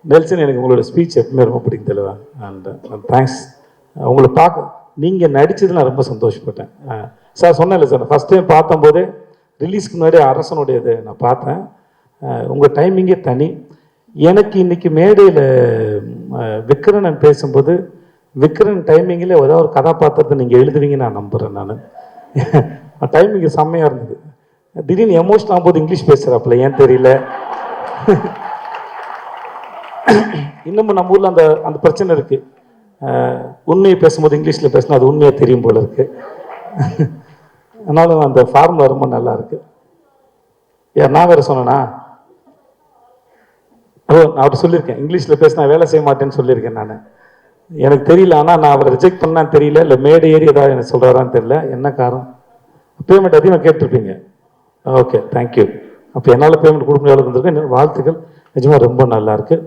Nelson, எனக்கு உங்களோட speech எப்பவுமே ரொம்ப பிடிக்கும் தெளிவா. And thanks. உங்களை பார்க்க நீங்கள் நடித்தது நான் ரொம்ப சந்தோஷப்பட்டேன். சார் சொன்னேன்ல சார், ஃபஸ்ட் டைம் பார்த்தம்போதே ரிலீஸ்க்கு முன்னாடி அரசனுடைய இது நான் பார்த்தேன். உங்கள் டைமிங்கே தனி. எனக்கு இன்றைக்கி மேடையில் விக்ரன் பேசும்போது விக்ரன் டைமிங்கில் ஏதாவது ஒரு கதாபாத்திரத்தை நீங்கள் எழுதுவீங்கன்னு நான் நம்புகிறேன். நான் டைமிங்கு செம்மையாக இருந்தது. திடீர்னு எமோஷனல் ஆகும்போது இங்கிலீஷ் பேசுகிறாப்புல, ஏன் தெரியல. இன்னமும் நம்ம ஊரில் அந்த அந்த பிரச்சனை இருக்குது. உண்மையை பேசும்போது இங்கிலீஷில் பேசினா அது உண்மையாக தெரியும் போல இருக்குது. ஆனாலும் அந்த ஃபார்முலா ரொம்ப நல்லா இருக்குது. யார் நான் வேறு சொன்னேன்னா, நான் அவர்கிட்ட சொல்லியிருக்கேன், இங்கிலீஷில் பேசினா வேலை செய்ய மாட்டேன்னு சொல்லியிருக்கேன் நான். எனக்கு தெரியல, ஆனால் நான் அவரை ரிஜெக்ட் பண்ணான்னு தெரியல, இல்லை மேடை ஏறி ஏதாவது எனக்கு சொல்கிறாரான்னு தெரியல. என்ன காரணம்? பேமெண்ட் அதிகமாக கேட்டிருப்பீங்க. Okay, thank you. அப்போ என்னால் பேமெண்ட் கொடுக்க முடியாத இருந்திருக்கு. வாழ்த்துக்கள், நிஜமாக ரொம்ப நல்லாயிருக்கு.